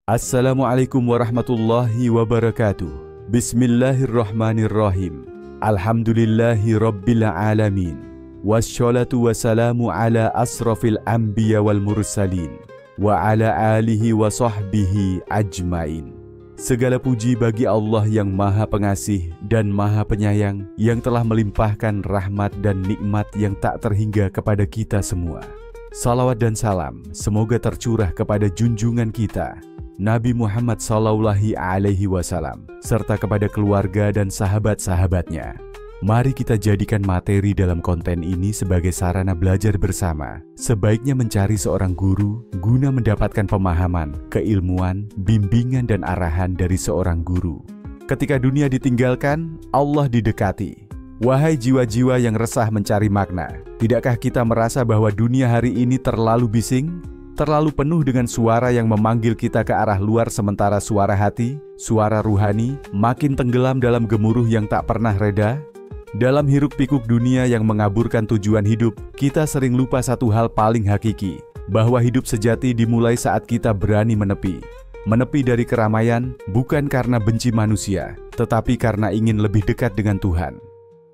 Assalamualaikum warahmatullahi wabarakatuh. Bismillahirrahmanirrahim. Alhamdulillahi rabbil alamin. Wassalatu wassalamu ala asrafil anbiya wal mursalin wa ala alihi wa sahbihi ajmain. Segala puji bagi Allah yang Maha Pengasih dan Maha Penyayang, yang telah melimpahkan rahmat dan nikmat yang tak terhingga kepada kita semua. Salawat dan salam semoga tercurah kepada junjungan kita Nabi Muhammad SAW, serta kepada keluarga dan sahabat-sahabatnya. Mari kita jadikan materi dalam konten ini sebagai sarana belajar bersama. Sebaiknya mencari seorang guru guna mendapatkan pemahaman, keilmuan, bimbingan dan arahan dari seorang guru. Ketika dunia ditinggalkan, Allah didekati. Wahai jiwa-jiwa yang resah mencari makna, tidakkah kita merasa bahwa dunia hari ini terlalu bising? Terlalu penuh dengan suara yang memanggil kita ke arah luar, sementara suara hati, suara ruhani, makin tenggelam dalam gemuruh yang tak pernah reda. Dalam hiruk-pikuk dunia yang mengaburkan tujuan hidup, kita sering lupa satu hal paling hakiki, bahwa hidup sejati dimulai saat kita berani menepi. Menepi dari keramaian, bukan karena benci manusia, tetapi karena ingin lebih dekat dengan Tuhan.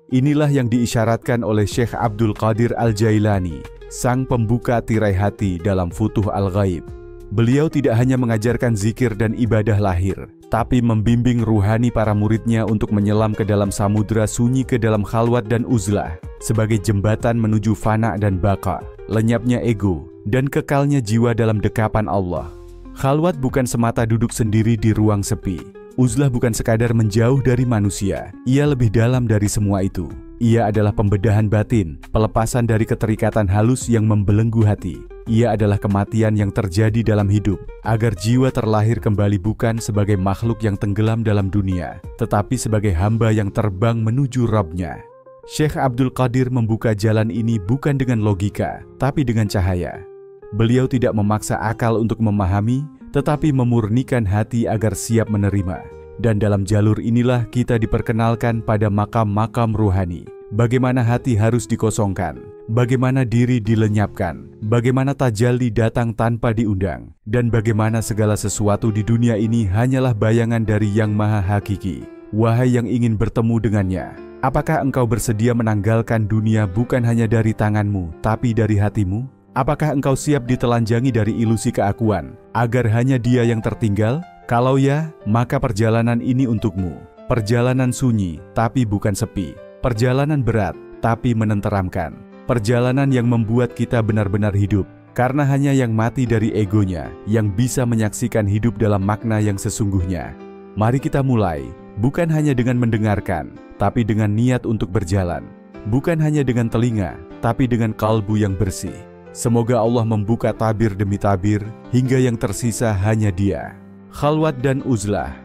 Inilah yang diisyaratkan oleh Syekh Abdul Qadir Al-Jailani, sang pembuka tirai hati dalam Futuh Al-Ghaib. Beliau tidak hanya mengajarkan zikir dan ibadah lahir, tapi membimbing ruhani para muridnya untuk menyelam ke dalam samudera sunyi, ke dalam khalwat dan uzlah, sebagai jembatan menuju fana dan baka, lenyapnya ego, dan kekalnya jiwa dalam dekapan Allah. Khalwat bukan semata duduk sendiri di ruang sepi. Uzlah bukan sekadar menjauh dari manusia, ia lebih dalam dari semua itu. Ia adalah pembedahan batin, pelepasan dari keterikatan halus yang membelenggu hati. Ia adalah kematian yang terjadi dalam hidup, agar jiwa terlahir kembali bukan sebagai makhluk yang tenggelam dalam dunia, tetapi sebagai hamba yang terbang menuju Rabb-Nya. Syekh Abdul Qadir membuka jalan ini bukan dengan logika, tapi dengan cahaya. Beliau tidak memaksa akal untuk memahami, tetapi memurnikan hati agar siap menerima. Dan dalam jalur inilah kita diperkenalkan pada makam-makam ruhani. Bagaimana hati harus dikosongkan, bagaimana diri dilenyapkan, bagaimana tajalli datang tanpa diundang, dan bagaimana segala sesuatu di dunia ini hanyalah bayangan dari Yang Maha Hakiki. Wahai yang ingin bertemu dengannya, apakah engkau bersedia menanggalkan dunia bukan hanya dari tanganmu, tapi dari hatimu? Apakah engkau siap ditelanjangi dari ilusi keakuan, agar hanya dia yang tertinggal? Kalau ya, maka perjalanan ini untukmu. Perjalanan sunyi, tapi bukan sepi. Perjalanan berat, tapi menenteramkan. Perjalanan yang membuat kita benar-benar hidup. Karena hanya yang mati dari egonya, yang bisa menyaksikan hidup dalam makna yang sesungguhnya. Mari kita mulai, bukan hanya dengan mendengarkan, tapi dengan niat untuk berjalan. Bukan hanya dengan telinga, tapi dengan kalbu yang bersih. Semoga Allah membuka tabir demi tabir, hingga yang tersisa hanya Dia. Khalwat dan uzlah,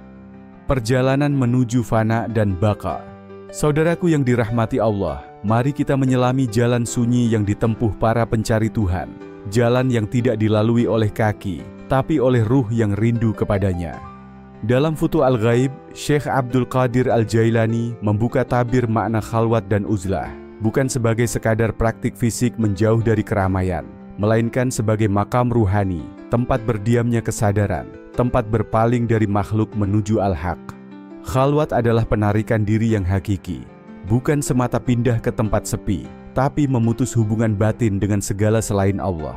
perjalanan menuju fana dan baka. Saudaraku yang dirahmati Allah, mari kita menyelami jalan sunyi yang ditempuh para pencari Tuhan. Jalan yang tidak dilalui oleh kaki, tapi oleh ruh yang rindu kepadanya. Dalam Futuh Al-Ghaib, Syekh Abdul Qadir Al-Jailani membuka tabir makna khalwat dan uzlah, bukan sebagai sekadar praktik fisik menjauh dari keramaian, melainkan sebagai makam ruhani, tempat berdiamnya kesadaran, tempat berpaling dari makhluk menuju al-haq. Khalwat adalah penarikan diri yang hakiki, bukan semata pindah ke tempat sepi, tapi memutus hubungan batin dengan segala selain Allah.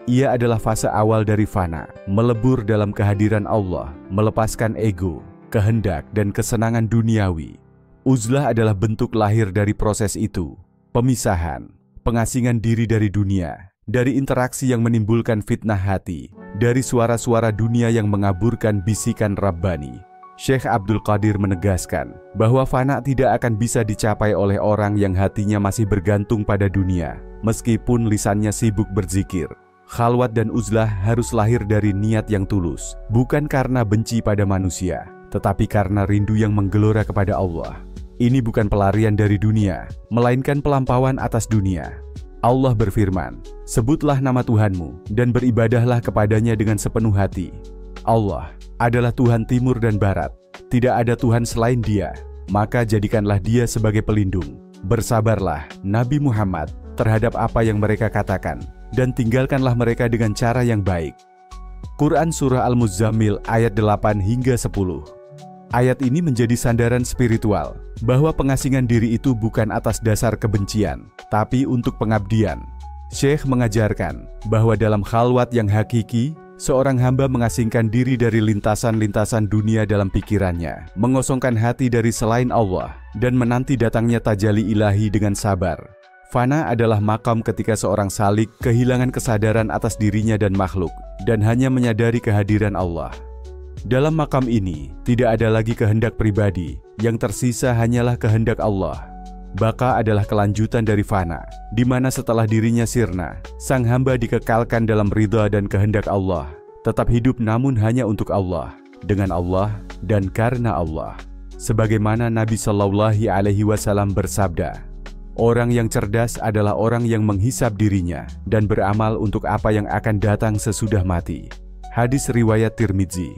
Ia adalah fase awal dari fana, melebur dalam kehadiran Allah, melepaskan ego, kehendak dan kesenangan duniawi. Uzlah adalah bentuk lahir dari proses itu, pemisahan, pengasingan diri dari dunia, dari interaksi yang menimbulkan fitnah hati, dari suara-suara dunia yang mengaburkan bisikan Rabbani. Syekh Abdul Qadir menegaskan bahwa fana tidak akan bisa dicapai oleh orang yang hatinya masih bergantung pada dunia, meskipun lisannya sibuk berzikir. Khalwat dan uzlah harus lahir dari niat yang tulus, bukan karena benci pada manusia, tetapi karena rindu yang menggelora kepada Allah. Ini bukan pelarian dari dunia, melainkan pelampauan atas dunia. Allah berfirman, sebutlah nama Tuhanmu dan beribadahlah kepadanya dengan sepenuh hati. Allah adalah Tuhan timur dan barat, tidak ada Tuhan selain Dia, maka jadikanlah Dia sebagai pelindung. Bersabarlah, Nabi Muhammad, terhadap apa yang mereka katakan, dan tinggalkanlah mereka dengan cara yang baik. Quran Surah Al-Muzammil ayat 8 hingga 10. Ayat ini menjadi sandaran spiritual, bahwa pengasingan diri itu bukan atas dasar kebencian, tapi untuk pengabdian. Syekh mengajarkan bahwa dalam khalwat yang hakiki, seorang hamba mengasingkan diri dari lintasan-lintasan dunia dalam pikirannya, mengosongkan hati dari selain Allah, dan menanti datangnya tajalli ilahi dengan sabar. Fana adalah makam ketika seorang salik kehilangan kesadaran atas dirinya dan makhluk, dan hanya menyadari kehadiran Allah. Dalam makam ini, tidak ada lagi kehendak pribadi, yang tersisa hanyalah kehendak Allah. Baka adalah kelanjutan dari fana, di mana setelah dirinya sirna, sang hamba dikekalkan dalam ridha dan kehendak Allah, tetap hidup namun hanya untuk Allah, dengan Allah, dan karena Allah. Sebagaimana Nabi Shallallahu Alaihi Wasallam bersabda, orang yang cerdas adalah orang yang menghisab dirinya dan beramal untuk apa yang akan datang sesudah mati. Hadis riwayat Tirmidzi.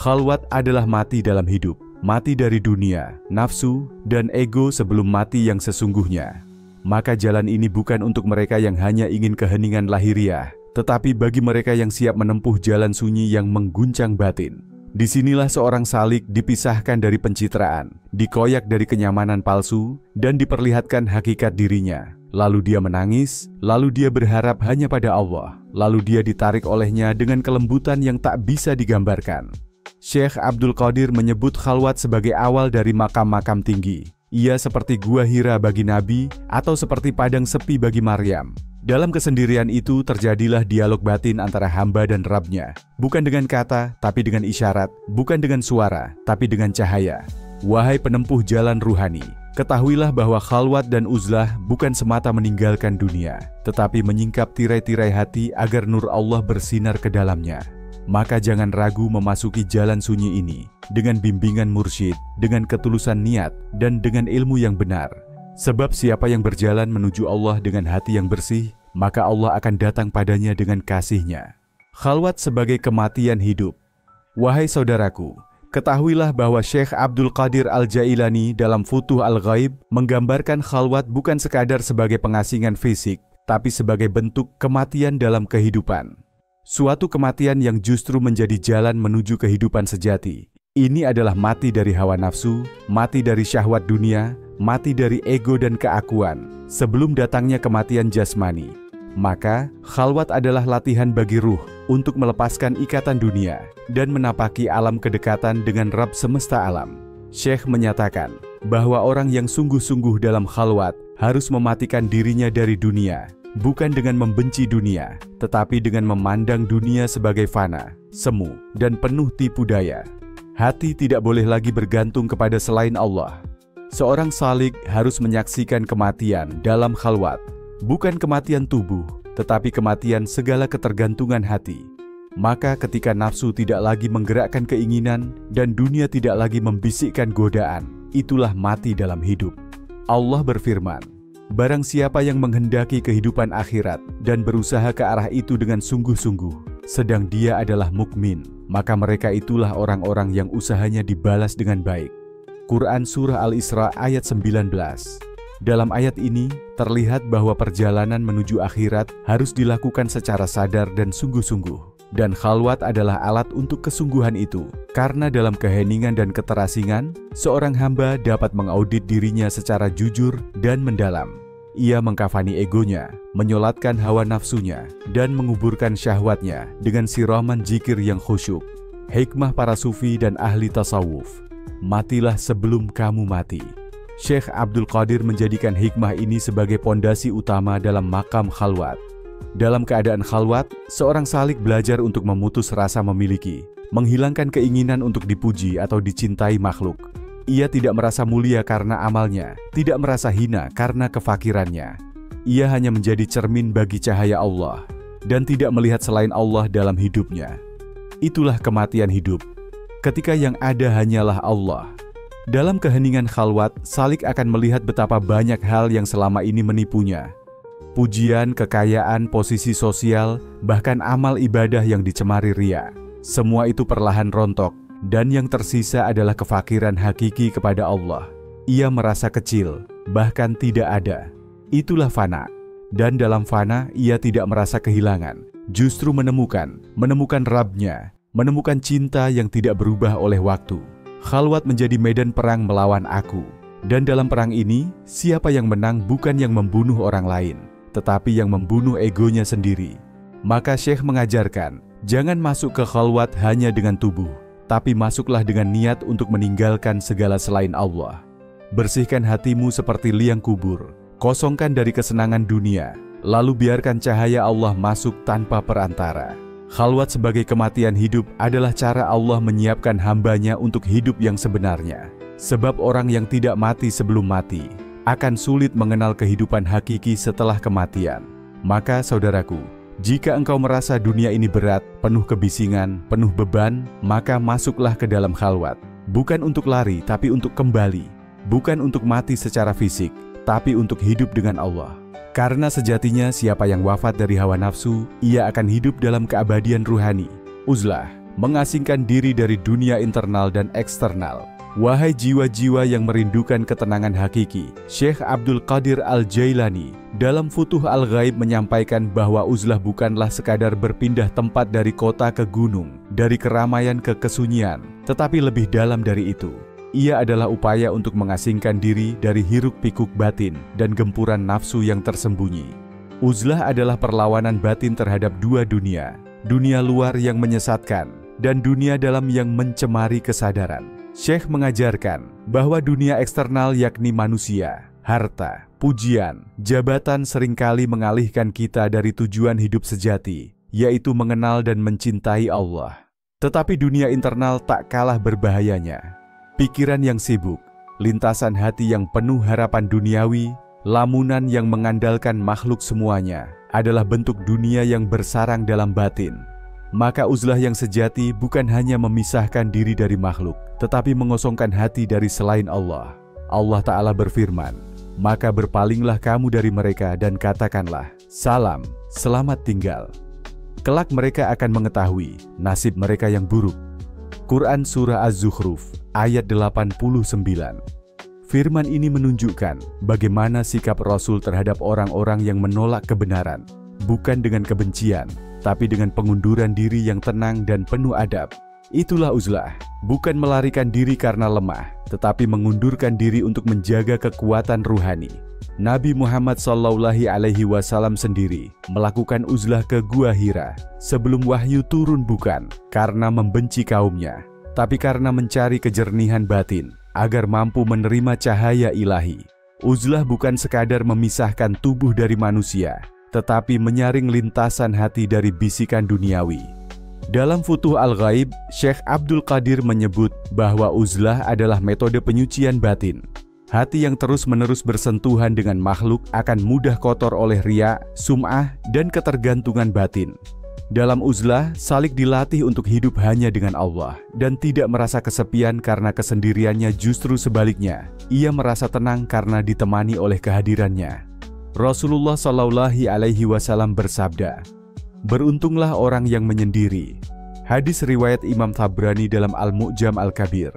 Khalwat adalah mati dalam hidup, mati dari dunia, nafsu, dan ego sebelum mati yang sesungguhnya. Maka jalan ini bukan untuk mereka yang hanya ingin keheningan lahiriah, tetapi bagi mereka yang siap menempuh jalan sunyi yang mengguncang batin. Disinilah seorang salik dipisahkan dari pencitraan, dikoyak dari kenyamanan palsu, dan diperlihatkan hakikat dirinya. Lalu dia menangis, lalu dia berharap hanya pada Allah, lalu dia ditarik olehnya dengan kelembutan yang tak bisa digambarkan. Syekh Abdul Qadir menyebut khalwat sebagai awal dari makam-makam tinggi. Ia seperti gua Hira bagi Nabi, atau seperti padang sepi bagi Maryam. Dalam kesendirian itu terjadilah dialog batin antara hamba dan Rabb-nya. Bukan dengan kata, tapi dengan isyarat. Bukan dengan suara, tapi dengan cahaya. Wahai penempuh jalan ruhani, ketahuilah bahwa khalwat dan uzlah bukan semata meninggalkan dunia, tetapi menyingkap tirai-tirai hati agar nur Allah bersinar ke dalamnya. Maka jangan ragu memasuki jalan sunyi ini, dengan bimbingan mursyid, dengan ketulusan niat, dan dengan ilmu yang benar. Sebab siapa yang berjalan menuju Allah dengan hati yang bersih, maka Allah akan datang padanya dengan kasih-Nya. Khalwat sebagai kematian hidup. Wahai saudaraku, ketahuilah bahwa Syekh Abdul Qadir Al-Jailani dalam Futuh Al-Ghaib menggambarkan khalwat bukan sekadar sebagai pengasingan fisik, tapi sebagai bentuk kematian dalam kehidupan. Suatu kematian yang justru menjadi jalan menuju kehidupan sejati. Ini adalah mati dari hawa nafsu, mati dari syahwat dunia, mati dari ego dan keakuan, sebelum datangnya kematian jasmani. Maka, khalwat adalah latihan bagi ruh untuk melepaskan ikatan dunia dan menapaki alam kedekatan dengan Rabb semesta alam. Syekh menyatakan bahwa orang yang sungguh-sungguh dalam khalwat harus mematikan dirinya dari dunia, bukan dengan membenci dunia, tetapi dengan memandang dunia sebagai fana, semu, dan penuh tipu daya. Hati tidak boleh lagi bergantung kepada selain Allah. Seorang salik harus menyaksikan kematian dalam khalwat, bukan kematian tubuh, tetapi kematian segala ketergantungan hati. Maka ketika nafsu tidak lagi menggerakkan keinginan dan dunia tidak lagi membisikkan godaan, itulah mati dalam hidup. Allah berfirman, barang siapa yang menghendaki kehidupan akhirat dan berusaha ke arah itu dengan sungguh-sungguh, sedang dia adalah mukmin, maka mereka itulah orang-orang yang usahanya dibalas dengan baik. Quran Surah Al-Isra ayat 19. Dalam ayat ini, terlihat bahwa perjalanan menuju akhirat harus dilakukan secara sadar dan sungguh-sungguh. Dan khalwat adalah alat untuk kesungguhan itu, karena dalam keheningan dan keterasingan, seorang hamba dapat mengaudit dirinya secara jujur dan mendalam. Ia mengkafani egonya, menyolatkan hawa nafsunya, dan menguburkan syahwatnya dengan siraman zikir yang khusyuk. Hikmah para sufi dan ahli tasawuf. Matilah sebelum kamu mati. Syekh Abdul Qadir menjadikan hikmah ini sebagai pondasi utama dalam makam khalwat. Dalam keadaan khalwat, seorang salik belajar untuk memutus rasa memiliki, menghilangkan keinginan untuk dipuji atau dicintai makhluk. Ia tidak merasa mulia karena amalnya, tidak merasa hina karena kefakirannya. Ia hanya menjadi cermin bagi cahaya Allah, dan tidak melihat selain Allah dalam hidupnya. Itulah kematian hidup, ketika yang ada hanyalah Allah. Dalam keheningan khalwat, salik akan melihat betapa banyak hal yang selama ini menipunya. Pujian, kekayaan, posisi sosial, bahkan amal ibadah yang dicemari ria. Semua itu perlahan rontok, dan yang tersisa adalah kefakiran hakiki kepada Allah. Ia merasa kecil, bahkan tidak ada. Itulah fana. Dan dalam fana, ia tidak merasa kehilangan. justru menemukan Rabb-Nya, menemukan cinta yang tidak berubah oleh waktu. Khalwat menjadi medan perang melawan aku. Dan dalam perang ini, siapa yang menang bukan yang membunuh orang lain, tetapi yang membunuh egonya sendiri. Maka Syekh mengajarkan, jangan masuk ke khalwat hanya dengan tubuh, tapi masuklah dengan niat untuk meninggalkan segala selain Allah. Bersihkan hatimu seperti liang kubur, kosongkan dari kesenangan dunia, lalu biarkan cahaya Allah masuk tanpa perantara. Khalwat sebagai kematian hidup adalah cara Allah menyiapkan hambanya untuk hidup yang sebenarnya. Sebab orang yang tidak mati sebelum mati akan sulit mengenal kehidupan hakiki setelah kematian. Maka saudaraku, jika engkau merasa dunia ini berat, penuh kebisingan, penuh beban, maka masuklah ke dalam khalwat. Bukan untuk lari, tapi untuk kembali. Bukan untuk mati secara fisik, tapi untuk hidup dengan Allah. Karena sejatinya siapa yang wafat dari hawa nafsu, ia akan hidup dalam keabadian ruhani. Uzlah, mengasingkan diri dari dunia internal dan eksternal. Wahai jiwa-jiwa yang merindukan ketenangan hakiki, Syekh Abdul Qadir Al-Jailani dalam Futuh Al-Ghaib menyampaikan bahwa uzlah bukanlah sekadar berpindah tempat dari kota ke gunung, dari keramaian ke kesunyian, tetapi lebih dalam dari itu. Ia adalah upaya untuk mengasingkan diri dari hiruk-pikuk batin dan gempuran nafsu yang tersembunyi. Uzlah adalah perlawanan batin terhadap dua dunia, dunia luar yang menyesatkan dan dunia dalam yang mencemari kesadaran. Syekh mengajarkan bahwa dunia eksternal yakni manusia, harta, pujian, jabatan seringkali mengalihkan kita dari tujuan hidup sejati, yaitu mengenal dan mencintai Allah. Tetapi dunia internal tak kalah berbahayanya. Pikiran yang sibuk, lintasan hati yang penuh harapan duniawi, lamunan yang mengandalkan makhluk semuanya, adalah bentuk dunia yang bersarang dalam batin. Maka uzlah yang sejati bukan hanya memisahkan diri dari makhluk, tetapi mengosongkan hati dari selain Allah. Allah Ta'ala berfirman, maka berpalinglah kamu dari mereka dan katakanlah, salam, selamat tinggal. Kelak mereka akan mengetahui nasib mereka yang buruk. Quran Surah Az-Zukhruf, ayat 89. Firman ini menunjukkan bagaimana sikap Rasul terhadap orang-orang yang menolak kebenaran, bukan dengan kebencian, tapi dengan pengunduran diri yang tenang dan penuh adab. Itulah uzlah, bukan melarikan diri karena lemah, tetapi mengundurkan diri untuk menjaga kekuatan ruhani. Nabi Muhammad SAW sendiri melakukan uzlah ke Gua Hira sebelum wahyu turun, bukan karena membenci kaumnya, tapi karena mencari kejernihan batin agar mampu menerima cahaya ilahi. Uzlah bukan sekadar memisahkan tubuh dari manusia, tetapi menyaring lintasan hati dari bisikan duniawi. Dalam Futuh Al-Ghaib, Syekh Abdul Qadir menyebut bahwa uzlah adalah metode penyucian batin. Hati yang terus-menerus bersentuhan dengan makhluk akan mudah kotor oleh riya, sum'ah, dan ketergantungan batin. Dalam uzlah, salik dilatih untuk hidup hanya dengan Allah dan tidak merasa kesepian karena kesendiriannya. Justru sebaliknya, ia merasa tenang karena ditemani oleh kehadirannya. Rasulullah SAW bersabda, beruntunglah orang yang menyendiri. Hadis riwayat Imam Tabrani dalam Al-Mu'jam Al-Kabir.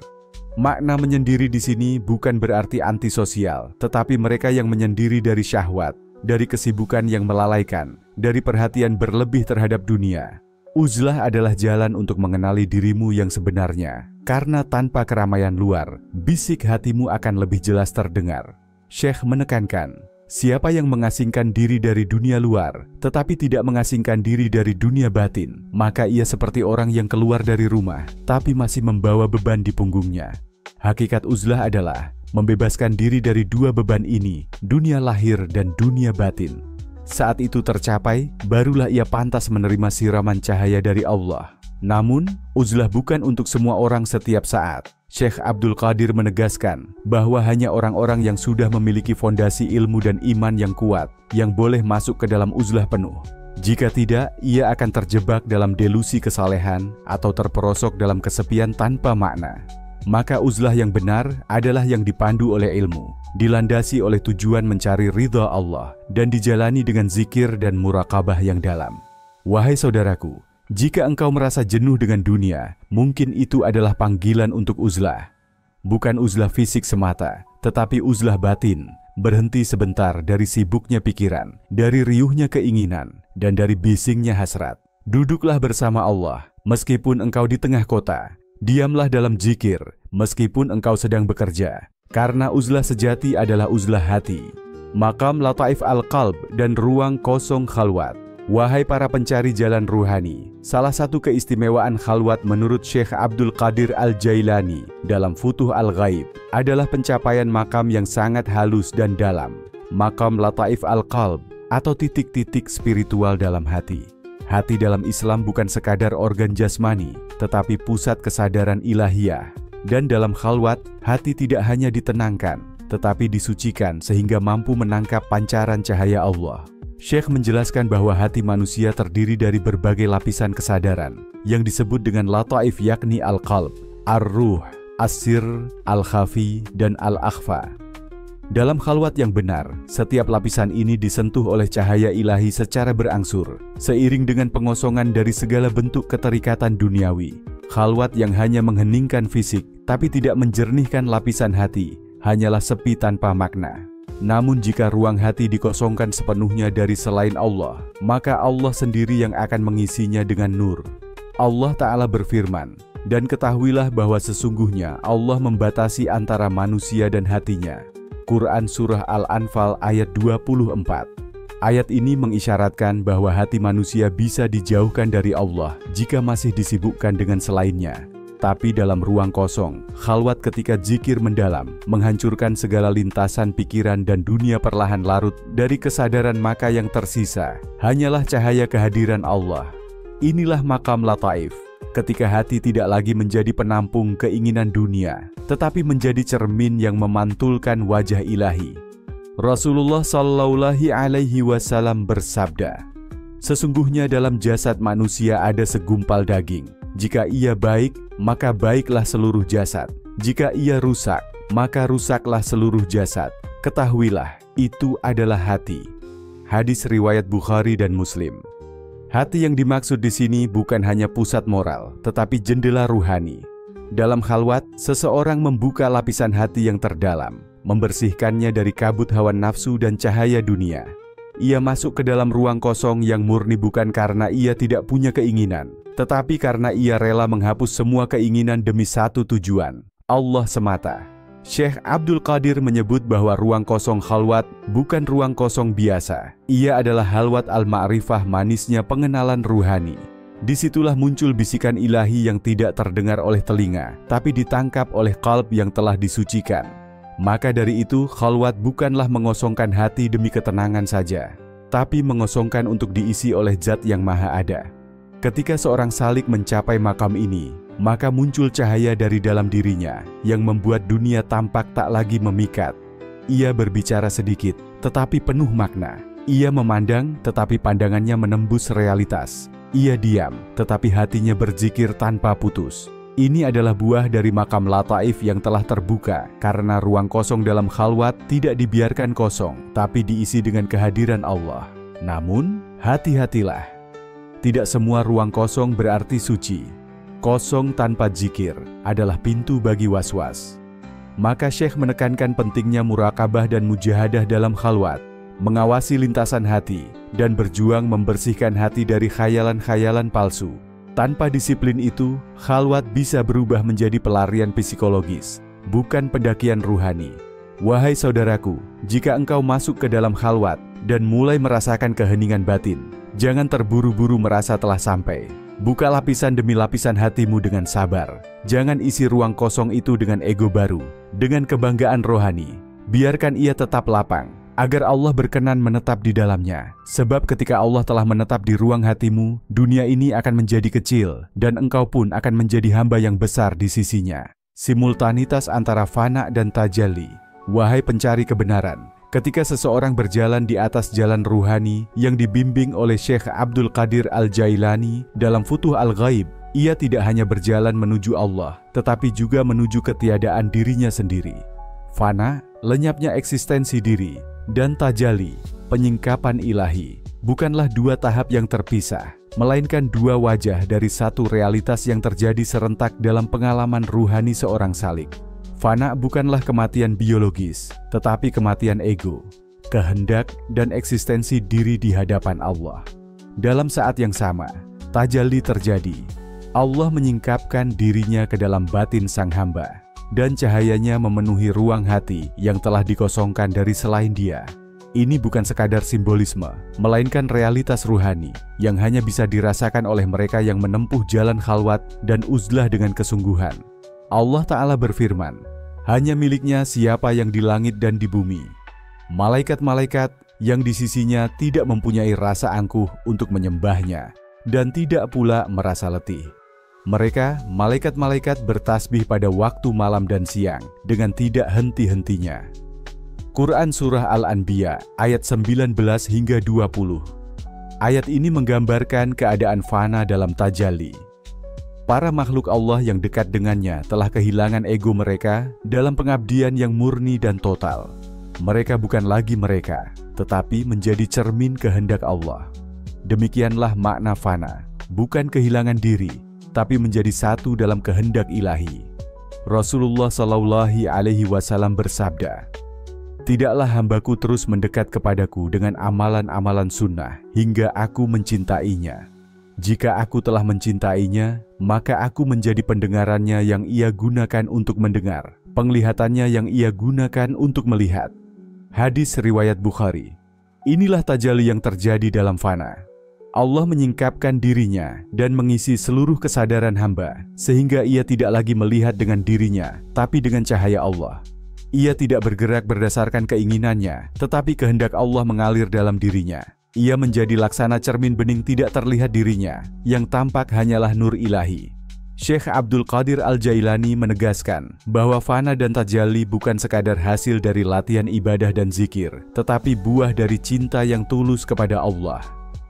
Makna menyendiri di sini bukan berarti antisosial, tetapi mereka yang menyendiri dari syahwat, dari kesibukan yang melalaikan, dari perhatian berlebih terhadap dunia. Uzlah adalah jalan untuk mengenali dirimu yang sebenarnya, karena tanpa keramaian luar, bisik hatimu akan lebih jelas terdengar. Syekh menekankan, siapa yang mengasingkan diri dari dunia luar, tetapi tidak mengasingkan diri dari dunia batin, maka ia seperti orang yang keluar dari rumah, tapi masih membawa beban di punggungnya. Hakikat uzlah adalah membebaskan diri dari dua beban ini, dunia lahir dan dunia batin. Saat itu tercapai, barulah ia pantas menerima siraman cahaya dari Allah. Namun, uzlah bukan untuk semua orang setiap saat. Syekh Abdul Qadir menegaskan bahwa hanya orang-orang yang sudah memiliki fondasi ilmu dan iman yang kuat yang boleh masuk ke dalam uzlah penuh. Jika tidak, ia akan terjebak dalam delusi kesalehan atau terperosok dalam kesepian tanpa makna. Maka uzlah yang benar adalah yang dipandu oleh ilmu, dilandasi oleh tujuan mencari ridha Allah, dan dijalani dengan zikir dan muraqabah yang dalam. Wahai saudaraku, jika engkau merasa jenuh dengan dunia, mungkin itu adalah panggilan untuk uzlah. Bukan uzlah fisik semata, tetapi uzlah batin, berhenti sebentar dari sibuknya pikiran, dari riuhnya keinginan, dan dari bisingnya hasrat. Duduklah bersama Allah, meskipun engkau di tengah kota. Diamlah dalam zikir, meskipun engkau sedang bekerja. Karena uzlah sejati adalah uzlah hati. Maqam lataif al-qalb dan ruang kosong khalwat. Wahai para pencari jalan ruhani, salah satu keistimewaan khalwat menurut Syekh Abdul Qadir Al-Jailani dalam Futuh Al-Ghaib adalah pencapaian makam yang sangat halus dan dalam. Maqam lataif al-qalb atau titik-titik spiritual dalam hati. Hati dalam Islam bukan sekadar organ jasmani, tetapi pusat kesadaran ilahiyah. Dan dalam khalwat, hati tidak hanya ditenangkan, tetapi disucikan sehingga mampu menangkap pancaran cahaya Allah. Syekh menjelaskan bahwa hati manusia terdiri dari berbagai lapisan kesadaran yang disebut dengan lataif, yakni al-qalb, ar-ruh, as-sir, al-khafi, dan al-akhfa. Dalam khalwat yang benar, setiap lapisan ini disentuh oleh cahaya ilahi secara berangsur, seiring dengan pengosongan dari segala bentuk keterikatan duniawi. Khalwat yang hanya mengheningkan fisik, tapi tidak menjernihkan lapisan hati, hanyalah sepi tanpa makna. Namun jika ruang hati dikosongkan sepenuhnya dari selain Allah, maka Allah sendiri yang akan mengisinya dengan nur. Allah Ta'ala berfirman, dan ketahuilah bahwa sesungguhnya Allah membatasi antara manusia dan hatinya. Quran Surah Al-Anfal ayat 24. Ayat ini mengisyaratkan bahwa hati manusia bisa dijauhkan dari Allah jika masih disibukkan dengan selainnya. Tapi dalam ruang kosong, khalwat ketika zikir mendalam, menghancurkan segala lintasan pikiran dan dunia perlahan larut dari kesadaran, maka yang tersisa hanyalah cahaya kehadiran Allah. Inilah maqam lataif, ketika hati tidak lagi menjadi penampung keinginan dunia, tetapi menjadi cermin yang memantulkan wajah ilahi. Rasulullah Shallallahu Alaihi Wasallam bersabda, sesungguhnya dalam jasad manusia ada segumpal daging. Jika ia baik, maka baiklah seluruh jasad. Jika ia rusak, maka rusaklah seluruh jasad. Ketahuilah, itu adalah hati. Hadis riwayat Bukhari dan Muslim. Hati yang dimaksud di sini bukan hanya pusat moral, tetapi jendela ruhani. Dalam khalwat, seseorang membuka lapisan hati yang terdalam, membersihkannya dari kabut hawa nafsu dan cahaya dunia. Ia masuk ke dalam ruang kosong yang murni bukan karena ia tidak punya keinginan, tetapi karena ia rela menghapus semua keinginan demi satu tujuan, Allah semata. Syekh Abdul Qadir menyebut bahwa ruang kosong khalwat bukan ruang kosong biasa. Ia adalah halwat al-ma'rifah, manisnya pengenalan ruhani. Disitulah muncul bisikan ilahi yang tidak terdengar oleh telinga, tapi ditangkap oleh qalb yang telah disucikan. Maka dari itu, khalwat bukanlah mengosongkan hati demi ketenangan saja, tapi mengosongkan untuk diisi oleh Zat yang Maha Ada. Ketika seorang salik mencapai makam ini, maka muncul cahaya dari dalam dirinya yang membuat dunia tampak tak lagi memikat. Ia berbicara sedikit, tetapi penuh makna. Ia memandang, tetapi pandangannya menembus realitas. Ia diam, tetapi hatinya berzikir tanpa putus. Ini adalah buah dari makam lataif yang telah terbuka, karena ruang kosong dalam khalwat tidak dibiarkan kosong, tapi diisi dengan kehadiran Allah. Namun, hati-hatilah. Tidak semua ruang kosong berarti suci. Kosong tanpa zikir adalah pintu bagi was-was. Maka Syekh menekankan pentingnya murakabah dan mujahadah dalam khalwat, mengawasi lintasan hati, dan berjuang membersihkan hati dari khayalan-khayalan palsu. Tanpa disiplin itu, khalwat bisa berubah menjadi pelarian psikologis, bukan pendakian ruhani. Wahai saudaraku, jika engkau masuk ke dalam khalwat dan mulai merasakan keheningan batin, jangan terburu-buru merasa telah sampai. Buka lapisan demi lapisan hatimu dengan sabar. Jangan isi ruang kosong itu dengan ego baru, dengan kebanggaan rohani. Biarkan ia tetap lapang, agar Allah berkenan menetap di dalamnya. Sebab ketika Allah telah menetap di ruang hatimu, dunia ini akan menjadi kecil, dan engkau pun akan menjadi hamba yang besar di sisinya. Simultanitas antara fana dan tajalli. Wahai pencari kebenaran, ketika seseorang berjalan di atas jalan ruhani yang dibimbing oleh Syekh Abdul Qadir Al-Jailani dalam Futuh Al-Ghaib, ia tidak hanya berjalan menuju Allah, tetapi juga menuju ketiadaan dirinya sendiri. Fana, lenyapnya eksistensi diri, dan tajalli, penyingkapan ilahi, bukanlah dua tahap yang terpisah, melainkan dua wajah dari satu realitas yang terjadi serentak dalam pengalaman ruhani seorang salik. Fana bukanlah kematian biologis, tetapi kematian ego, kehendak, dan eksistensi diri di hadapan Allah. Dalam saat yang sama, tajalli terjadi. Allah menyingkapkan dirinya ke dalam batin sang hamba, dan cahayanya memenuhi ruang hati yang telah dikosongkan dari selain Dia. Ini bukan sekadar simbolisme, melainkan realitas ruhani yang hanya bisa dirasakan oleh mereka yang menempuh jalan khalwat dan uzlah dengan kesungguhan. Allah Ta'ala berfirman, hanya miliknya siapa yang di langit dan di bumi. Malaikat-malaikat yang di sisinya tidak mempunyai rasa angkuh untuk menyembahnya, dan tidak pula merasa letih. Mereka, malaikat-malaikat bertasbih pada waktu malam dan siang dengan tidak henti-hentinya. Quran Surah Al-Anbiya ayat 19 hingga 20. Ayat ini menggambarkan keadaan fana dalam tajalli. Para makhluk Allah yang dekat dengannya telah kehilangan ego mereka dalam pengabdian yang murni dan total. Mereka bukan lagi mereka, tetapi menjadi cermin kehendak Allah. Demikianlah makna fana, bukan kehilangan diri, tapi menjadi satu dalam kehendak ilahi. Rasulullah Shallallahu Alaihi Wasallam bersabda, tidaklah hambaku terus mendekat kepadaku dengan amalan-amalan sunnah hingga aku mencintainya. Jika aku telah mencintainya, maka aku menjadi pendengarannya yang ia gunakan untuk mendengar, penglihatannya yang ia gunakan untuk melihat. Hadis riwayat Bukhari. Inilah tajalli yang terjadi dalam fana. Allah menyingkapkan dirinya dan mengisi seluruh kesadaran hamba, sehingga ia tidak lagi melihat dengan dirinya, tapi dengan cahaya Allah. Ia tidak bergerak berdasarkan keinginannya, tetapi kehendak Allah mengalir dalam dirinya. Ia menjadi laksana cermin bening tidak terlihat dirinya, yang tampak hanyalah nur ilahi. Syekh Abdul Qadir Al-Jailani menegaskan bahwa fana dan tajalli bukan sekadar hasil dari latihan ibadah dan zikir, tetapi buah dari cinta yang tulus kepada Allah.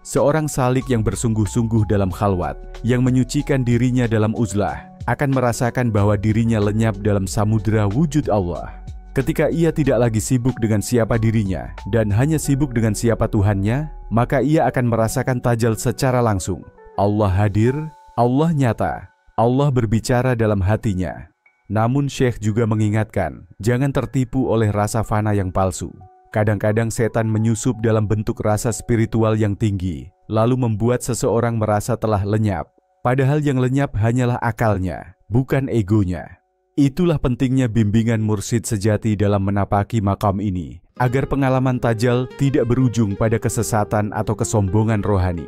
Seorang salik yang bersungguh-sungguh dalam khalwat, yang menyucikan dirinya dalam uzlah, akan merasakan bahwa dirinya lenyap dalam samudera wujud Allah. Ketika ia tidak lagi sibuk dengan siapa dirinya, dan hanya sibuk dengan siapa Tuhannya, maka ia akan merasakan tajal secara langsung. Allah hadir, Allah nyata, Allah berbicara dalam hatinya. Namun Syekh juga mengingatkan, jangan tertipu oleh rasa fana yang palsu. Kadang-kadang setan menyusup dalam bentuk rasa spiritual yang tinggi, lalu membuat seseorang merasa telah lenyap. Padahal yang lenyap hanyalah akalnya, bukan egonya. Itulah pentingnya bimbingan mursyid sejati dalam menapaki makam ini, agar pengalaman tajal tidak berujung pada kesesatan atau kesombongan rohani.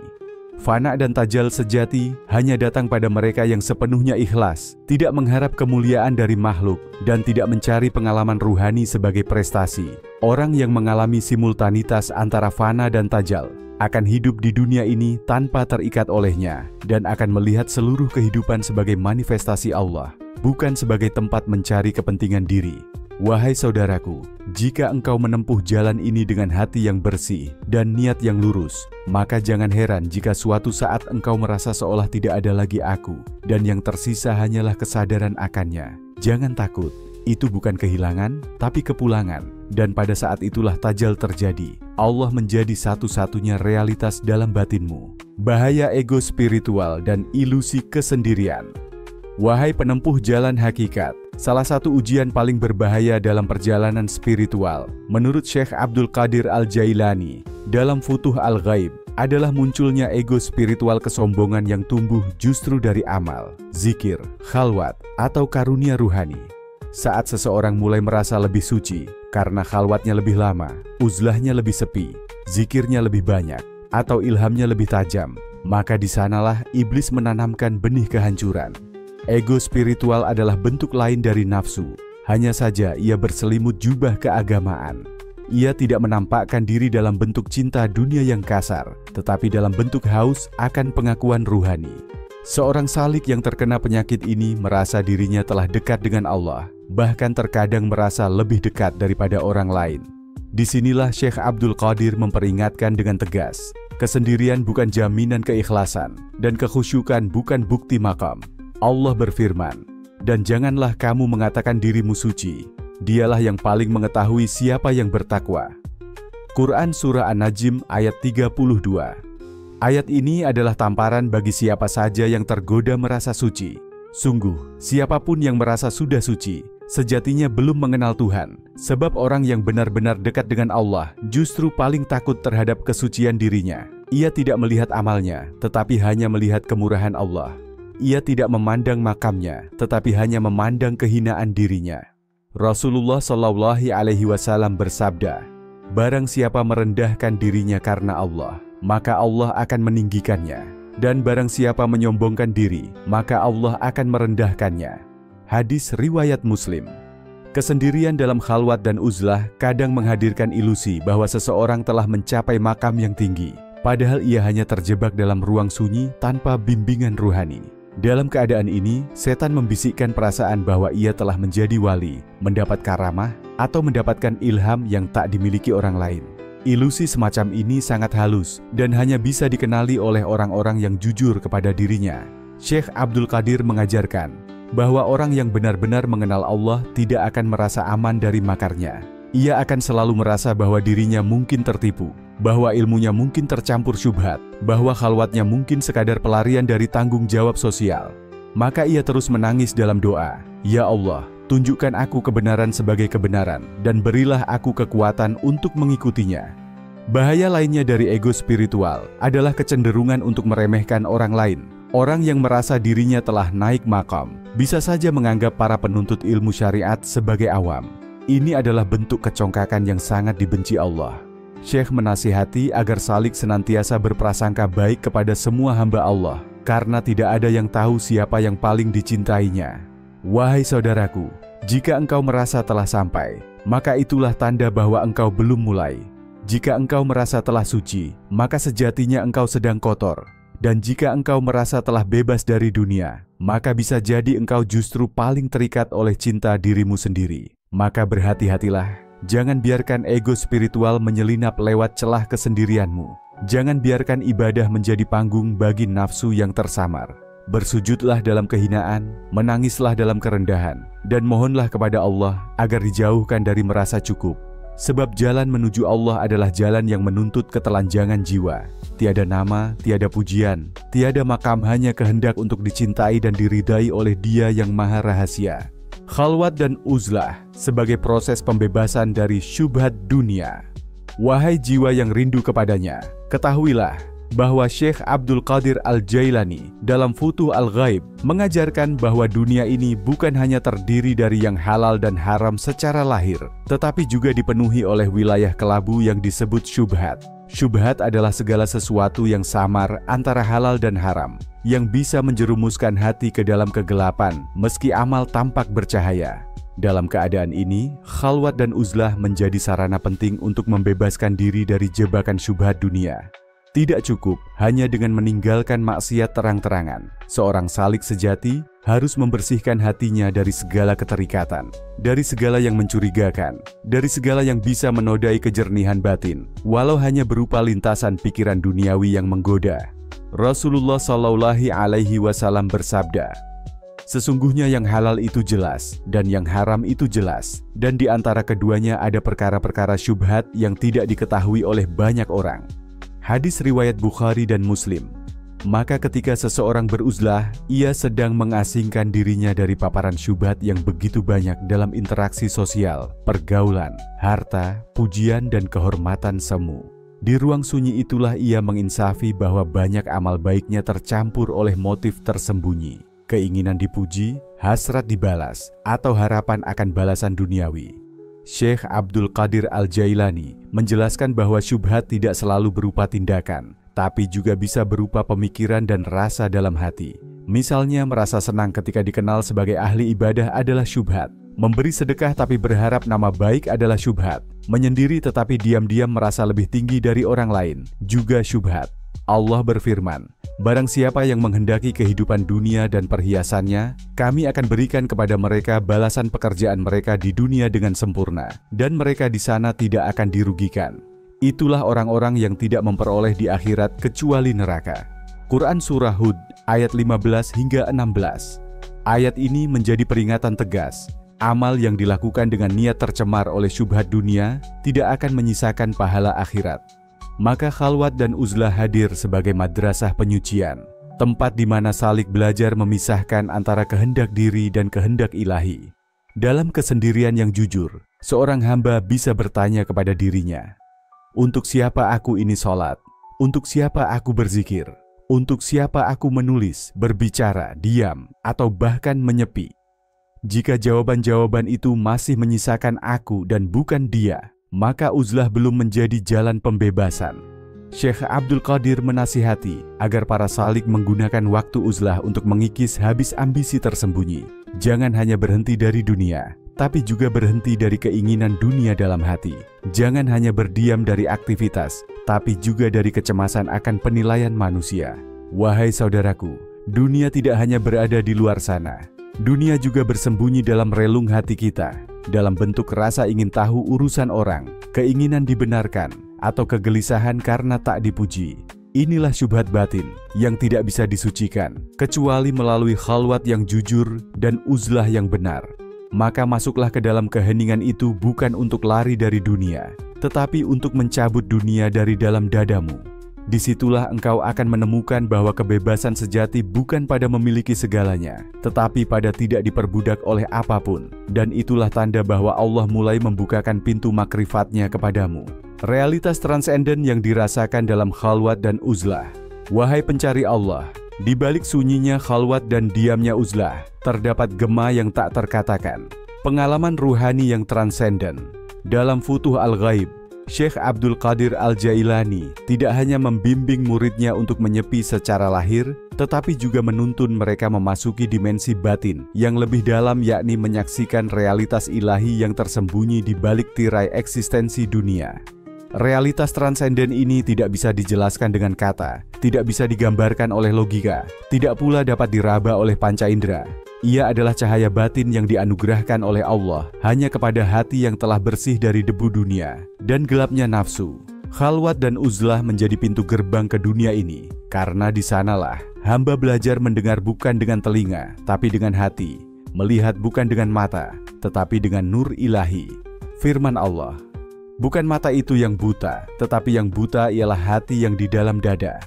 Fana dan tajal sejati hanya datang pada mereka yang sepenuhnya ikhlas, tidak mengharap kemuliaan dari makhluk, dan tidak mencari pengalaman ruhani sebagai prestasi. Orang yang mengalami simultanitas antara fana dan tajal akan hidup di dunia ini tanpa terikat olehnya, dan akan melihat seluruh kehidupan sebagai manifestasi Allah, bukan sebagai tempat mencari kepentingan diri. Wahai saudaraku, jika engkau menempuh jalan ini dengan hati yang bersih dan niat yang lurus, maka jangan heran jika suatu saat engkau merasa seolah tidak ada lagi aku, dan yang tersisa hanyalah kesadaran akannya. Jangan takut, itu bukan kehilangan, tapi kepulangan. Dan pada saat itulah tajal terjadi. Allah menjadi satu-satunya realitas dalam batinmu. Bahaya ego spiritual dan ilusi kesendirian. Wahai penempuh jalan hakikat, salah satu ujian paling berbahaya dalam perjalanan spiritual, menurut Syekh Abdul Qadir Al-Jailani, dalam Futuh Al-Ghaib, adalah munculnya ego spiritual kesombongan yang tumbuh justru dari amal, zikir, khalwat, atau karunia ruhani. Saat seseorang mulai merasa lebih suci, karena khalwatnya lebih lama, uzlahnya lebih sepi, zikirnya lebih banyak, atau ilhamnya lebih tajam, maka di sanalah iblis menanamkan benih kehancuran. Ego spiritual adalah bentuk lain dari nafsu, hanya saja ia berselimut jubah keagamaan. Ia tidak menampakkan diri dalam bentuk cinta dunia yang kasar, tetapi dalam bentuk haus akan pengakuan ruhani. Seorang salik yang terkena penyakit ini merasa dirinya telah dekat dengan Allah, bahkan terkadang merasa lebih dekat daripada orang lain. Disinilah Syekh Abdul Qadir memperingatkan dengan tegas, kesendirian bukan jaminan keikhlasan, dan kekhusyukan bukan bukti makam. Allah berfirman, dan janganlah kamu mengatakan dirimu suci, dialah yang paling mengetahui siapa yang bertakwa. Quran Surah An-Najm ayat 32. Ayat ini adalah tamparan bagi siapa saja yang tergoda merasa suci. Sungguh, siapapun yang merasa sudah suci, sejatinya belum mengenal Tuhan, sebab orang yang benar-benar dekat dengan Allah justru paling takut terhadap kesucian dirinya. Ia tidak melihat amalnya, tetapi hanya melihat kemurahan Allah. Ia tidak memandang makamnya, tetapi hanya memandang kehinaan dirinya. Rasulullah Shallallahu Alaihi Wasallam bersabda, "Barang siapa merendahkan dirinya karena Allah, maka Allah akan meninggikannya. Dan barang siapa menyombongkan diri, maka Allah akan merendahkannya." Hadis riwayat Muslim. Kesendirian dalam khalwat dan uzlah kadang menghadirkan ilusi bahwa seseorang telah mencapai makam yang tinggi, padahal ia hanya terjebak dalam ruang sunyi tanpa bimbingan ruhani. Dalam keadaan ini, setan membisikkan perasaan bahwa ia telah menjadi wali, mendapat karamah, atau mendapatkan ilham yang tak dimiliki orang lain. Ilusi semacam ini sangat halus dan hanya bisa dikenali oleh orang-orang yang jujur kepada dirinya. Syekh Abdul Qadir mengajarkan bahwa orang yang benar-benar mengenal Allah tidak akan merasa aman dari makarnya. Ia akan selalu merasa bahwa dirinya mungkin tertipu, bahwa ilmunya mungkin tercampur syubhat, bahwa khalwatnya mungkin sekadar pelarian dari tanggung jawab sosial. Maka ia terus menangis dalam doa, "Ya Allah, tunjukkan aku kebenaran sebagai kebenaran, dan berilah aku kekuatan untuk mengikutinya." Bahaya lainnya dari ego spiritual adalah kecenderungan untuk meremehkan orang lain. Orang yang merasa dirinya telah naik makam, bisa saja menganggap para penuntut ilmu syariat sebagai awam. Ini adalah bentuk kecongkakan yang sangat dibenci Allah. Syekh menasihati agar salik senantiasa berprasangka baik kepada semua hamba Allah, karena tidak ada yang tahu siapa yang paling dicintainya. Wahai saudaraku, jika engkau merasa telah sampai, maka itulah tanda bahwa engkau belum mulai. Jika engkau merasa telah suci, maka sejatinya engkau sedang kotor. Dan jika engkau merasa telah bebas dari dunia, maka bisa jadi engkau justru paling terikat oleh cinta dirimu sendiri. Maka berhati-hatilah, jangan biarkan ego spiritual menyelinap lewat celah kesendirianmu. Jangan biarkan ibadah menjadi panggung bagi nafsu yang tersamar. Bersujudlah dalam kehinaan, menangislah dalam kerendahan, dan mohonlah kepada Allah agar dijauhkan dari merasa cukup. Sebab jalan menuju Allah adalah jalan yang menuntut ketelanjangan jiwa. Tiada nama, tiada pujian, tiada makam, hanya kehendak untuk dicintai dan diridai oleh Dia yang Maha Rahasia. Khalwat dan uzlah sebagai proses pembebasan dari syubhat dunia. Wahai jiwa yang rindu kepadanya, ketahuilah bahwa Syekh Abdul Qadir Al-Jailani dalam Futuh Al-Ghaib mengajarkan bahwa dunia ini bukan hanya terdiri dari yang halal dan haram secara lahir, tetapi juga dipenuhi oleh wilayah kelabu yang disebut syubhat. Syubhat adalah segala sesuatu yang samar antara halal dan haram, yang bisa menjerumuskan hati ke dalam kegelapan meski amal tampak bercahaya. Dalam keadaan ini, khalwat dan uzlah menjadi sarana penting untuk membebaskan diri dari jebakan syubhat dunia. Tidak cukup hanya dengan meninggalkan maksiat terang-terangan. Seorang salik sejati harus membersihkan hatinya dari segala keterikatan, dari segala yang mencurigakan, dari segala yang bisa menodai kejernihan batin, walau hanya berupa lintasan pikiran duniawi yang menggoda. Rasulullah Shallallahu Alaihi Wasallam bersabda, "Sesungguhnya yang halal itu jelas dan yang haram itu jelas, dan di antara keduanya ada perkara-perkara syubhat yang tidak diketahui oleh banyak orang." Hadis riwayat Bukhari dan Muslim. Maka ketika seseorang beruzlah, ia sedang mengasingkan dirinya dari paparan syubhat yang begitu banyak dalam interaksi sosial, pergaulan, harta, pujian, dan kehormatan semu. Di ruang sunyi itulah ia menginsafi bahwa banyak amal baiknya tercampur oleh motif tersembunyi, keinginan dipuji, hasrat dibalas, atau harapan akan balasan duniawi. Syekh Abdul Qadir Al-Jailani menjelaskan bahwa syubhat tidak selalu berupa tindakan, tapi juga bisa berupa pemikiran dan rasa dalam hati. Misalnya merasa senang ketika dikenal sebagai ahli ibadah adalah syubhat. Memberi sedekah tapi berharap nama baik adalah syubhat. Menyendiri tetapi diam-diam merasa lebih tinggi dari orang lain juga syubhat. Allah berfirman, "Barang siapa yang menghendaki kehidupan dunia dan perhiasannya, kami akan berikan kepada mereka balasan pekerjaan mereka di dunia dengan sempurna, dan mereka di sana tidak akan dirugikan. Itulah orang-orang yang tidak memperoleh di akhirat kecuali neraka." Quran Surah Hud ayat 15 hingga 16. Ayat ini menjadi peringatan tegas. Amal yang dilakukan dengan niat tercemar oleh syubhat dunia tidak akan menyisakan pahala akhirat. Maka khalwat dan uzlah hadir sebagai madrasah penyucian, tempat di mana salik belajar memisahkan antara kehendak diri dan kehendak ilahi. Dalam kesendirian yang jujur, seorang hamba bisa bertanya kepada dirinya, "Untuk siapa aku ini sholat? Untuk siapa aku berzikir? Untuk siapa aku menulis, berbicara, diam, atau bahkan menyepi? Jika jawaban-jawaban itu masih menyisakan aku dan bukan dia, maka uzlah belum menjadi jalan pembebasan. Syekh Abdul Qadir menasihati agar para salik menggunakan waktu uzlah untuk mengikis habis ambisi tersembunyi. Jangan hanya berhenti dari dunia, tapi juga berhenti dari keinginan dunia dalam hati. Jangan hanya berdiam dari aktivitas, tapi juga dari kecemasan akan penilaian manusia. Wahai saudaraku, dunia tidak hanya berada di luar sana. Dunia juga bersembunyi dalam relung hati kita, dalam bentuk rasa ingin tahu urusan orang, keinginan dibenarkan, atau kegelisahan karena tak dipuji. Inilah syubhat batin yang tidak bisa disucikan, kecuali melalui khalwat yang jujur dan uzlah yang benar. Maka masuklah ke dalam keheningan itu bukan untuk lari dari dunia, tetapi untuk mencabut dunia dari dalam dadamu. Disitulah engkau akan menemukan bahwa kebebasan sejati bukan pada memiliki segalanya, tetapi pada tidak diperbudak oleh apapun. Dan itulah tanda bahwa Allah mulai membukakan pintu makrifatnya kepadamu. Realitas transenden yang dirasakan dalam khalwat dan uzlah. Wahai pencari Allah, di balik sunyinya khalwat dan diamnya uzlah, terdapat gema yang tak terkatakan, pengalaman ruhani yang transenden. Dalam Futuh Al-Ghaib, Syekh Abdul Qadir Al-Jailani tidak hanya membimbing muridnya untuk menyepi secara lahir, tetapi juga menuntun mereka memasuki dimensi batin yang lebih dalam, yakni menyaksikan realitas ilahi yang tersembunyi di balik tirai eksistensi dunia. Realitas transenden ini tidak bisa dijelaskan dengan kata, tidak bisa digambarkan oleh logika, tidak pula dapat diraba oleh panca indera. Ia adalah cahaya batin yang dianugerahkan oleh Allah hanya kepada hati yang telah bersih dari debu dunia dan gelapnya nafsu. Khalwat dan uzlah menjadi pintu gerbang ke dunia ini, karena di sanalah hamba belajar mendengar bukan dengan telinga, tapi dengan hati, melihat bukan dengan mata, tetapi dengan nur ilahi. Firman Allah, bukan mata itu yang buta, tetapi yang buta ialah hati yang di dalam dada.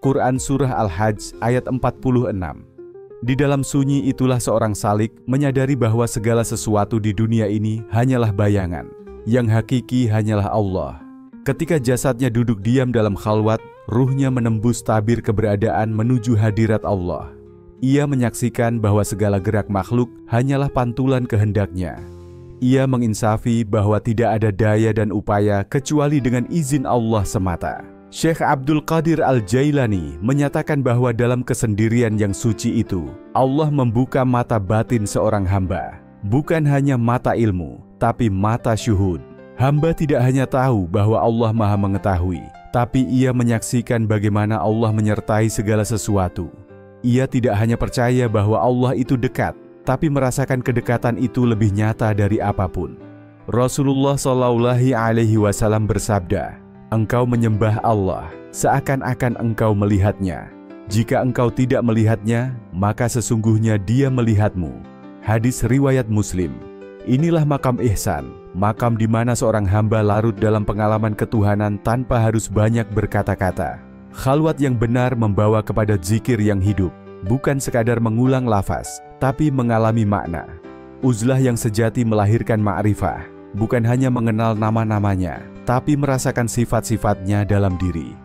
Quran Surah Al-Hajj ayat 46. Di dalam sunyi itulah seorang salik menyadari bahwa segala sesuatu di dunia ini hanyalah bayangan. Yang hakiki hanyalah Allah. Ketika jasadnya duduk diam dalam khalwat, ruhnya menembus tabir keberadaan menuju hadirat Allah. Ia menyaksikan bahwa segala gerak makhluk hanyalah pantulan kehendaknya. Ia menginsafi bahwa tidak ada daya dan upaya kecuali dengan izin Allah semata. Syekh Abdul Qadir Al-Jailani menyatakan bahwa dalam kesendirian yang suci itu, Allah membuka mata batin seorang hamba. Bukan hanya mata ilmu, tapi mata syuhud. Hamba tidak hanya tahu bahwa Allah Maha Mengetahui, tapi ia menyaksikan bagaimana Allah menyertai segala sesuatu. Ia tidak hanya percaya bahwa Allah itu dekat, tapi merasakan kedekatan itu lebih nyata dari apapun. Rasulullah SAW bersabda, engkau menyembah Allah seakan-akan engkau melihatnya. Jika engkau tidak melihatnya, maka sesungguhnya Dia melihatmu. Hadis riwayat Muslim. Inilah makam ihsan, makam di mana seorang hamba larut dalam pengalaman ketuhanan tanpa harus banyak berkata-kata. Khalwat yang benar membawa kepada zikir yang hidup, bukan sekadar mengulang lafaz, tapi mengalami makna. Uzlah yang sejati melahirkan ma'rifah, bukan hanya mengenal nama-namanya, tapi merasakan sifat-sifatnya dalam diri.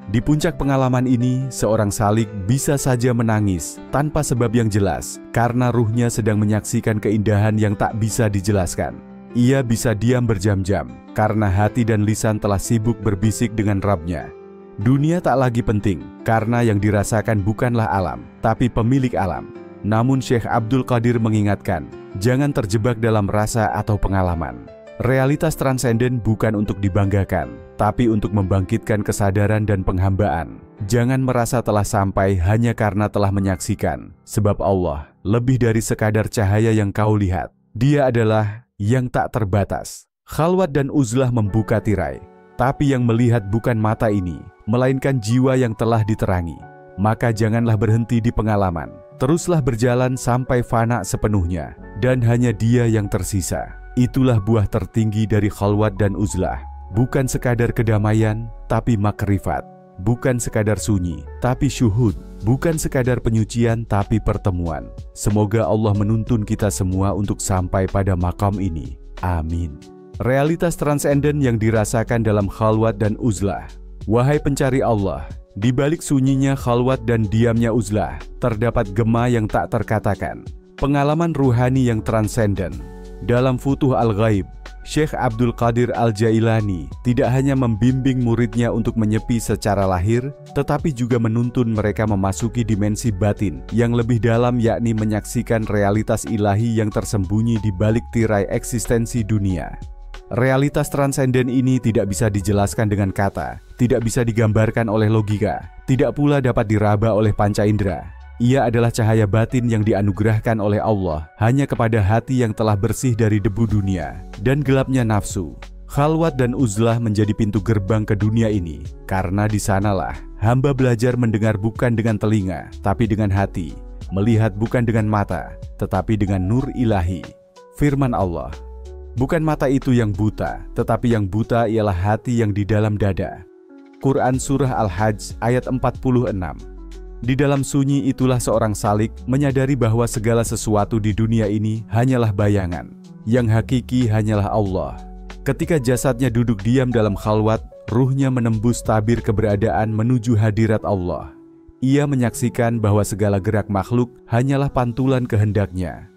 Di puncak pengalaman ini, seorang salik bisa saja menangis tanpa sebab yang jelas, karena ruhnya sedang menyaksikan keindahan yang tak bisa dijelaskan. Ia bisa diam berjam-jam, karena hati dan lisan telah sibuk berbisik dengan Rabb-nya. Dunia tak lagi penting, karena yang dirasakan bukanlah alam, tapi pemilik alam. Namun Syekh Abdul Qadir mengingatkan, jangan terjebak dalam rasa atau pengalaman. Realitas transenden bukan untuk dibanggakan, tapi untuk membangkitkan kesadaran dan penghambaan. Jangan merasa telah sampai hanya karena telah menyaksikan, sebab Allah lebih dari sekadar cahaya yang kau lihat. Dia adalah yang tak terbatas. Khalwat dan uzlah membuka tirai, tapi yang melihat bukan mata ini, melainkan jiwa yang telah diterangi. Maka janganlah berhenti di pengalaman, teruslah berjalan sampai fana sepenuhnya, dan hanya Dia yang tersisa. Itulah buah tertinggi dari khalwat dan uzlah. Bukan sekadar kedamaian, tapi makrifat. Bukan sekadar sunyi, tapi syuhud. Bukan sekadar penyucian, tapi pertemuan. Semoga Allah menuntun kita semua untuk sampai pada makam ini. Amin. Realitas transenden yang dirasakan dalam khalwat dan uzlah. Wahai pencari Allah, di balik sunyinya khalwat dan diamnya uzlah, terdapat gema yang tak terkatakan, pengalaman ruhani yang transenden. Dalam Futuh Al-Ghaib, Syekh Abdul Qadir Al-Jailani tidak hanya membimbing muridnya untuk menyepi secara lahir, tetapi juga menuntun mereka memasuki dimensi batin yang lebih dalam, yakni menyaksikan realitas ilahi yang tersembunyi di balik tirai eksistensi dunia. Realitas transenden ini tidak bisa dijelaskan dengan kata, tidak bisa digambarkan oleh logika, tidak pula dapat diraba oleh panca indera. Ia adalah cahaya batin yang dianugerahkan oleh Allah hanya kepada hati yang telah bersih dari debu dunia dan gelapnya nafsu. Khalwat dan uzlah menjadi pintu gerbang ke dunia ini, karena di sanalah hamba belajar mendengar bukan dengan telinga, tapi dengan hati, melihat bukan dengan mata, tetapi dengan nur ilahi. Firman Allah, bukan mata itu yang buta, tetapi yang buta ialah hati yang di dalam dada. Quran Surah Al-Hajj ayat 46. Di dalam sunyi itulah seorang salik menyadari bahwa segala sesuatu di dunia ini hanyalah bayangan. Yang hakiki hanyalah Allah. Ketika jasadnya duduk diam dalam khalwat, ruhnya menembus tabir keberadaan menuju hadirat Allah. Ia menyaksikan bahwa segala gerak makhluk hanyalah pantulan kehendaknya.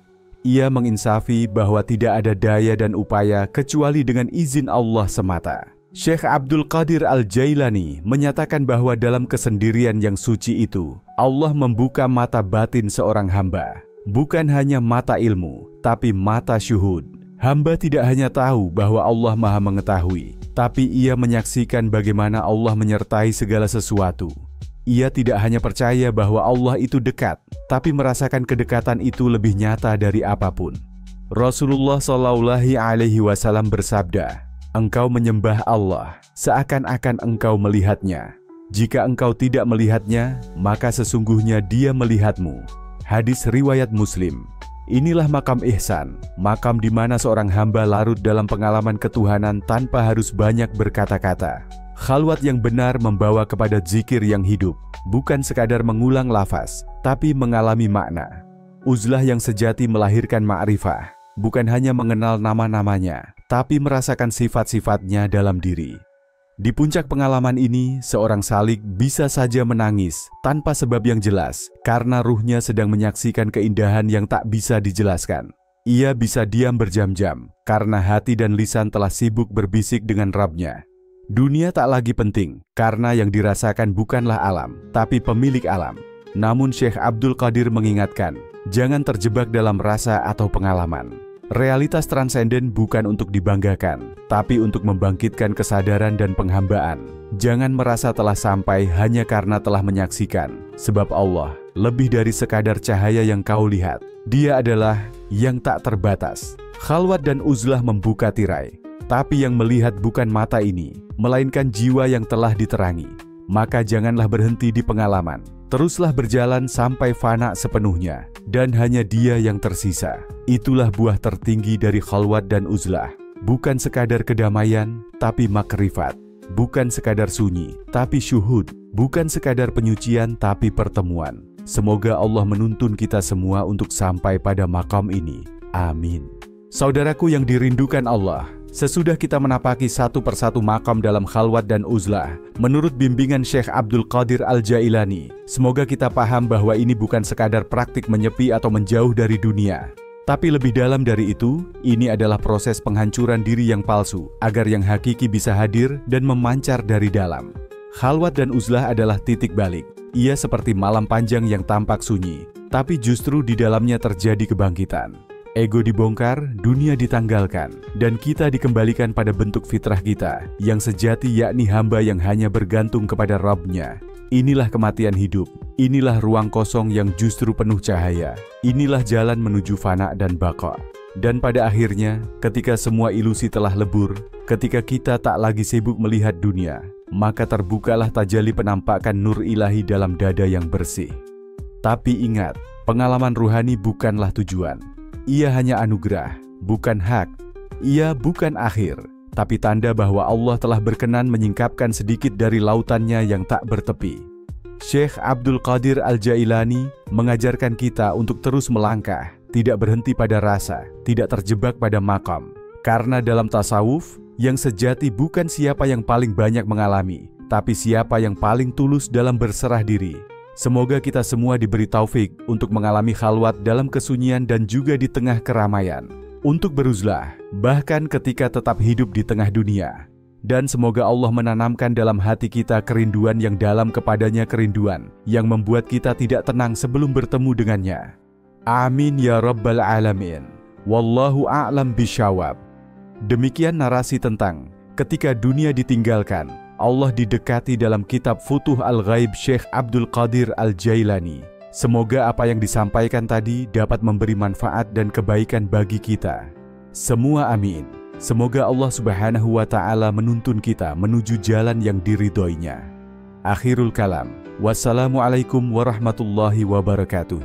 Ia menginsafi bahwa tidak ada daya dan upaya kecuali dengan izin Allah semata. Syekh Abdul Qadir Al-Jailani menyatakan bahwa dalam kesendirian yang suci itu, Allah membuka mata batin seorang hamba. Bukan hanya mata ilmu, tapi mata syuhud. Hamba tidak hanya tahu bahwa Allah Maha Mengetahui, tapi ia menyaksikan bagaimana Allah menyertai segala sesuatu. Ia tidak hanya percaya bahwa Allah itu dekat, tapi merasakan kedekatan itu lebih nyata dari apapun. Rasulullah SAW bersabda, "Engkau menyembah Allah seakan-akan engkau melihatnya. Jika engkau tidak melihatnya, maka sesungguhnya Dia melihatmu." Hadis riwayat Muslim. Inilah makam ihsan, makam di mana seorang hamba larut dalam pengalaman ketuhanan tanpa harus banyak berkata-kata. Khalwat yang benar membawa kepada zikir yang hidup, bukan sekadar mengulang lafaz, tapi mengalami makna. Uzlah yang sejati melahirkan ma'rifah, bukan hanya mengenal nama-namanya, tapi merasakan sifat-sifatnya dalam diri. Di puncak pengalaman ini, seorang salik bisa saja menangis tanpa sebab yang jelas, karena ruhnya sedang menyaksikan keindahan yang tak bisa dijelaskan. Ia bisa diam berjam-jam, karena hati dan lisan telah sibuk berbisik dengan Rabb-Nya. Dunia tak lagi penting, karena yang dirasakan bukanlah alam, tapi pemilik alam. Namun Syekh Abdul Qadir mengingatkan, jangan terjebak dalam rasa atau pengalaman. Realitas transenden bukan untuk dibanggakan, tapi untuk membangkitkan kesadaran dan penghambaan. Jangan merasa telah sampai hanya karena telah menyaksikan, sebab Allah lebih dari sekadar cahaya yang kau lihat. Dia adalah yang tak terbatas. Khalwat dan uzlah membuka tirai, tapi yang melihat bukan mata ini, melainkan jiwa yang telah diterangi. Maka janganlah berhenti di pengalaman. Teruslah berjalan sampai fana sepenuhnya, dan hanya Dia yang tersisa. Itulah buah tertinggi dari khalwat dan uzlah. Bukan sekadar kedamaian, tapi makrifat. Bukan sekadar sunyi, tapi syuhud. Bukan sekadar penyucian, tapi pertemuan. Semoga Allah menuntun kita semua untuk sampai pada makam ini. Amin. Saudaraku yang dirindukan Allah, sesudah kita menapaki satu persatu makam dalam khalwat dan uzlah, menurut bimbingan Syekh Abdul Qadir Al-Jailani, semoga kita paham bahwa ini bukan sekadar praktik menyepi atau menjauh dari dunia. Tapi lebih dalam dari itu, ini adalah proses penghancuran diri yang palsu, agar yang hakiki bisa hadir dan memancar dari dalam. Khalwat dan uzlah adalah titik balik. Ia seperti malam panjang yang tampak sunyi, tapi justru di dalamnya terjadi kebangkitan. Ego dibongkar, dunia ditanggalkan, dan kita dikembalikan pada bentuk fitrah kita, yang sejati yakni hamba yang hanya bergantung kepada Rabb-Nya. Inilah kematian hidup, inilah ruang kosong yang justru penuh cahaya, inilah jalan menuju fana dan baqa. Dan pada akhirnya, ketika semua ilusi telah lebur, ketika kita tak lagi sibuk melihat dunia, maka terbukalah tajalli penampakan nur ilahi dalam dada yang bersih. Tapi ingat, pengalaman ruhani bukanlah tujuan. Ia hanya anugerah, bukan hak. Ia bukan akhir, tapi tanda bahwa Allah telah berkenan menyingkapkan sedikit dari lautannya yang tak bertepi. Syekh Abdul Qadir Al-Jailani mengajarkan kita untuk terus melangkah, tidak berhenti pada rasa, tidak terjebak pada makam. Karena dalam tasawuf, yang sejati bukan siapa yang paling banyak mengalami, tapi siapa yang paling tulus dalam berserah diri. Semoga kita semua diberi taufik untuk mengalami khalwat dalam kesunyian dan juga di tengah keramaian, untuk beruzlah, bahkan ketika tetap hidup di tengah dunia. Dan semoga Allah menanamkan dalam hati kita kerinduan yang dalam kepadanya, kerinduan yang membuat kita tidak tenang sebelum bertemu dengannya. Amin ya rabbal alamin. Wallahu a'lam bishawab. Demikian narasi tentang ketika dunia ditinggalkan, Allah didekati dalam kitab Futuh Al-Ghaib Syekh Abdul Qadir Al-Jailani. Semoga apa yang disampaikan tadi dapat memberi manfaat dan kebaikan bagi kita. Semua amin. Semoga Allah Subhanahu wa Ta'ala menuntun kita menuju jalan yang diridhoinya. Akhirul kalam. Wassalamualaikum warahmatullahi wabarakatuh.